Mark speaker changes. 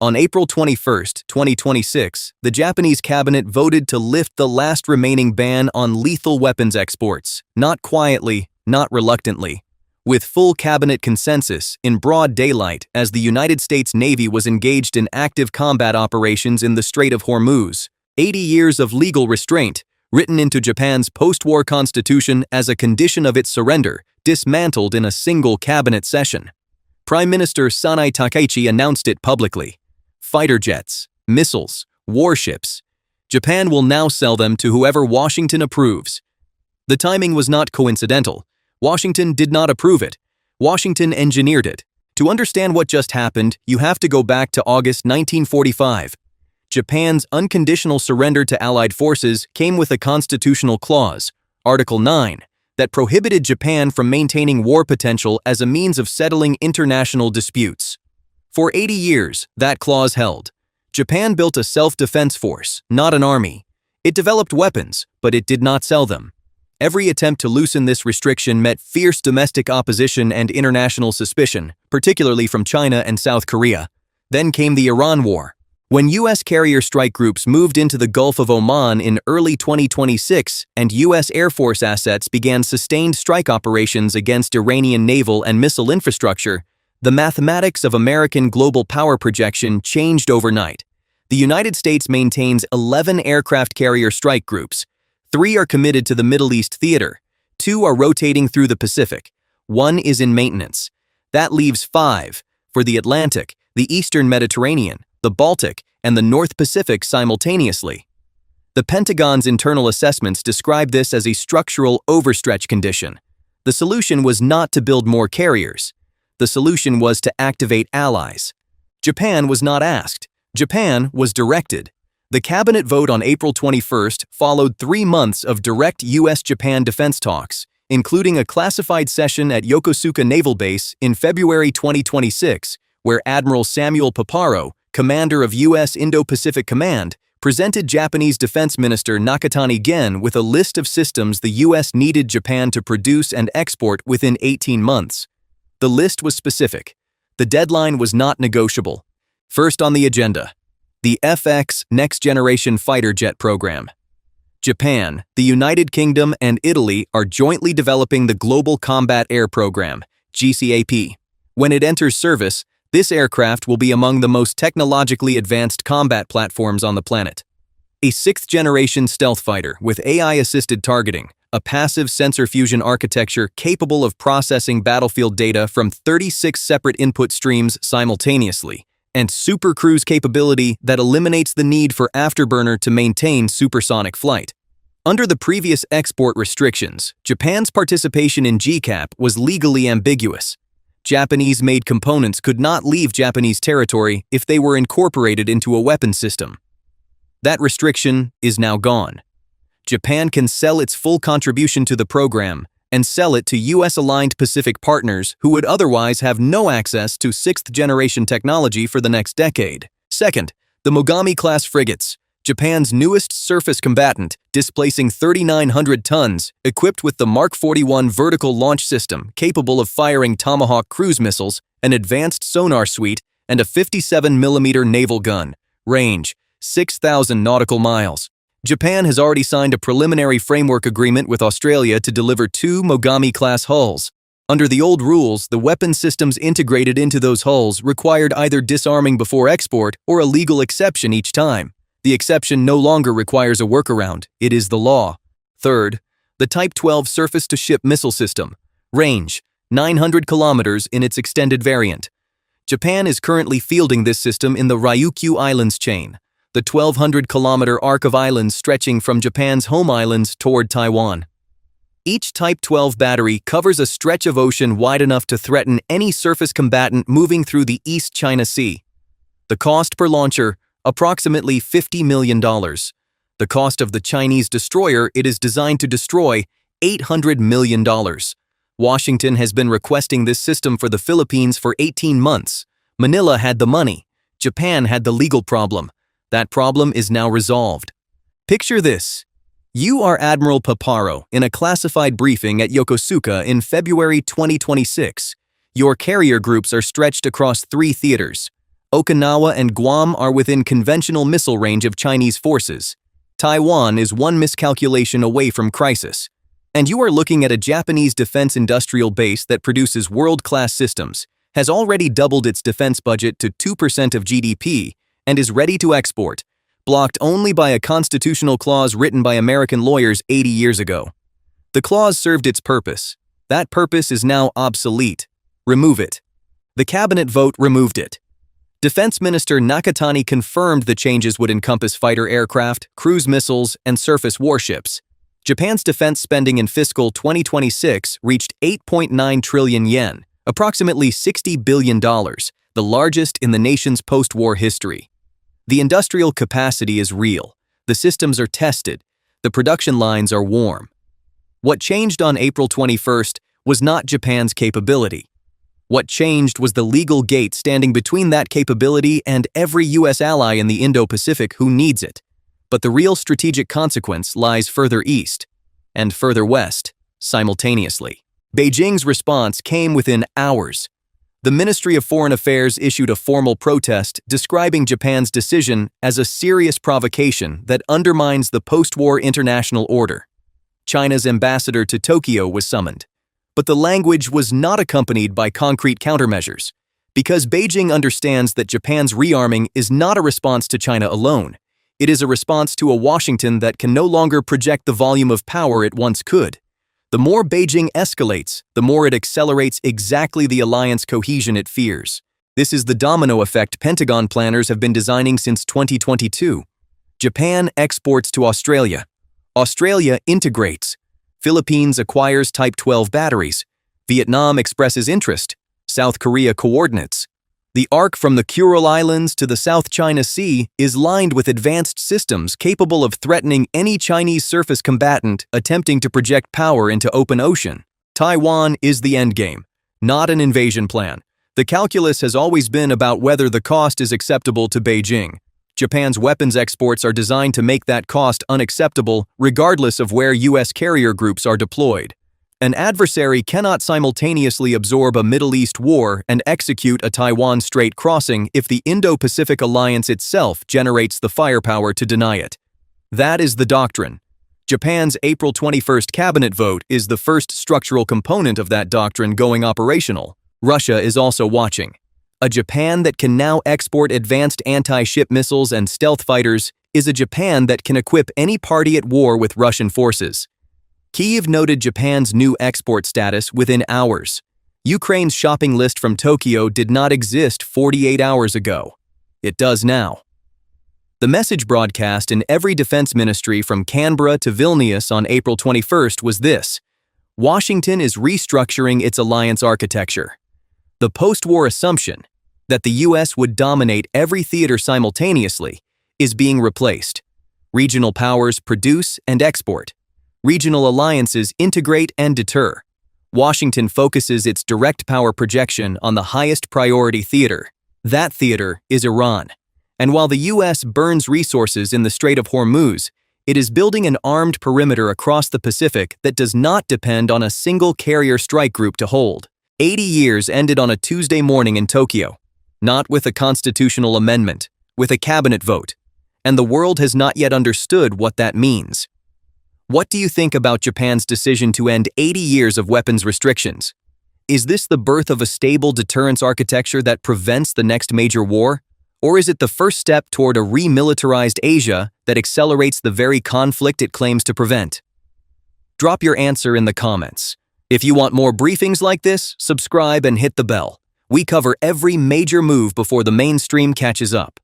Speaker 1: On April 21, 2026, the Japanese cabinet voted to lift the last remaining ban on lethal weapons exports, not quietly, not reluctantly. With full cabinet consensus, in broad daylight, as the United States Navy was engaged in active combat operations in the Strait of Hormuz. 80 years of legal restraint, written into Japan's post-war constitution as a condition of its surrender, dismantled in a single cabinet session. Prime Minister Sanai Takaichi announced it publicly. Fighter jets, missiles, warships. Japan will now sell them to whoever Washington approves. The timing was not coincidental. Washington did not approve it. Washington engineered it. To understand what just happened, you have to go back to August 1945. Japan's unconditional surrender to Allied forces came with a constitutional clause, Article 9, that prohibited Japan from maintaining war potential as a means of settling international disputes. For 80 years, that clause held. Japan built a self-defense force, not an army. It developed weapons, but it did not sell them. Every attempt to loosen this restriction met fierce domestic opposition and international suspicion, particularly from China and South Korea. Then came the Iran War. When U.S. carrier strike groups moved into the Gulf of Oman in early 2026 and U.S. Air Force assets began sustained strike operations against Iranian naval and missile infrastructure, the mathematics of American global power projection changed overnight. The United States maintains 11 aircraft carrier strike groups. 3 are committed to the Middle East theater. 2 are rotating through the Pacific. 1 is in maintenance. That leaves 5 for the Atlantic, the Eastern Mediterranean, the Baltic, and the North Pacific simultaneously. The Pentagon's internal assessments describe this as a structural overstretch condition. The solution was not to build more carriers. The solution was to activate allies. Japan was not asked. Japan was directed. The cabinet vote on April 21st followed 3 months of direct U.S.-Japan defense talks, including a classified session at Yokosuka Naval Base in February 2026, where Admiral Samuel Paparo, commander of U.S. Indo-Pacific Command, presented Japanese Defense Minister Nakatani Gen with a list of systems the U.S. needed Japan to produce and export within 18 months. The list was specific. The deadline was not negotiable. First on the agenda, the FX Next Generation Fighter Jet Program. Japan, the United Kingdom, and Italy are jointly developing the Global Combat Air Program, GCAP. When it enters service, this aircraft will be among the most technologically advanced combat platforms on the planet. A 6th-generation stealth fighter with AI-assisted targeting, a passive sensor fusion architecture capable of processing battlefield data from 36 separate input streams simultaneously, and super cruise capability that eliminates the need for afterburner to maintain supersonic flight. Under the previous export restrictions, Japan's participation in GCAP was legally ambiguous. Japanese-made components could not leave Japanese territory if they were incorporated into a weapon system. That restriction is now gone. Japan can sell its full contribution to the program and sell it to U.S.-aligned Pacific partners who would otherwise have no access to 6th-generation technology for the next decade. Second, the Mogami-class frigates, Japan's newest surface combatant, displacing 3,900 tons, equipped with the Mark 41 vertical launch system capable of firing Tomahawk cruise missiles, an advanced sonar suite, and a 57mm naval gun. Range, 6,000 nautical miles. Japan has already signed a preliminary framework agreement with Australia to deliver 2 Mogami-class hulls. Under the old rules, the weapon systems integrated into those hulls required either disarming before export or a legal exception each time. The exception no longer requires a workaround. It is the law. Third, the Type 12 surface-to-ship missile system. Range, 900 kilometers in its extended variant. Japan is currently fielding this system in the Ryukyu Islands chain, the 1,200-kilometer arc of islands stretching from Japan's home islands toward Taiwan. Each Type 12 battery covers a stretch of ocean wide enough to threaten any surface combatant moving through the East China Sea. The cost per launcher, approximately $50 million. The cost of the Chinese destroyer it is designed to destroy, $800 million. Washington has been requesting this system for the Philippines for 18 months. Manila had the money. Japan had the legal problem. That problem is now resolved. Picture this. You are Admiral Paparo in a classified briefing at Yokosuka in February 2026. Your carrier groups are stretched across 3 theaters. Okinawa and Guam are within conventional missile range of Chinese forces. Taiwan is one miscalculation away from crisis. And you are looking at a Japanese defense industrial base that produces world-class systems, has already doubled its defense budget to 2% of GDP, and is ready to export, blocked only by a constitutional clause written by American lawyers 80 years ago. The clause served its purpose. That purpose is now obsolete. Remove it. The cabinet vote removed it. Defense Minister Nakatani confirmed the changes would encompass fighter aircraft, cruise missiles, and surface warships. Japan's defense spending in fiscal 2026 reached 8.9 trillion yen, approximately $60 billion, the largest in the nation's post-war history. The industrial capacity is real. The systems are tested. The production lines are warm. What changed on April 21st was not Japan's capability. What changed was the legal gate standing between that capability and every U.S. ally in the Indo-Pacific who needs it. But the real strategic consequence lies further east and further west simultaneously. Beijing's response came within hours. The Ministry of Foreign Affairs issued a formal protest describing Japan's decision as a serious provocation that undermines the post-war international order. China's ambassador to Tokyo was summoned, but the language was not accompanied by concrete countermeasures, because Beijing understands that Japan's rearming is not a response to China alone. It is a response to a Washington that can no longer project the volume of power it once could. The more Beijing escalates, the more it accelerates exactly the alliance cohesion it fears. This is the domino effect Pentagon planners have been designing since 2022. Japan exports to Australia. Australia integrates. Philippines acquires Type 12 batteries. Vietnam expresses interest. South Korea coordinates. The arc from the Kuril Islands to the South China Sea is lined with advanced systems capable of threatening any Chinese surface combatant attempting to project power into open ocean. Taiwan is the endgame, not an invasion plan. The calculus has always been about whether the cost is acceptable to Beijing. Japan's weapons exports are designed to make that cost unacceptable regardless of where U.S. carrier groups are deployed. An adversary cannot simultaneously absorb a Middle East war and execute a Taiwan Strait crossing if the Indo-Pacific alliance itself generates the firepower to deny it. That is the doctrine. Japan's April 21st cabinet vote is the first structural component of that doctrine going operational. Russia is also watching. A Japan that can now export advanced anti-ship missiles and stealth fighters is a Japan that can equip any party at war with Russian forces. Kyiv noted Japan's new export status within hours. Ukraine's shopping list from Tokyo did not exist 48 hours ago. It does now. The message broadcast in every defense ministry from Canberra to Vilnius on April 21st was this: Washington is restructuring its alliance architecture. The post-war assumption that the U.S. would dominate every theater simultaneously is being replaced. Regional powers produce and export. Regional alliances integrate and deter. Washington focuses its direct power projection on the highest priority theater. That theater is Iran. And while the U.S. burns resources in the Strait of Hormuz, it is building an armed perimeter across the Pacific that does not depend on a single carrier strike group to hold. 80 years ended on a Tuesday morning in Tokyo. Not with a constitutional amendment, with a cabinet vote. And the world has not yet understood what that means. What do you think about Japan's decision to end 80 years of weapons restrictions? Is this the birth of a stable deterrence architecture that prevents the next major war? Or is it the first step toward a remilitarized Asia that accelerates the very conflict it claims to prevent? Drop your answer in the comments. If you want more briefings like this, subscribe and hit the bell. We cover every major move before the mainstream catches up.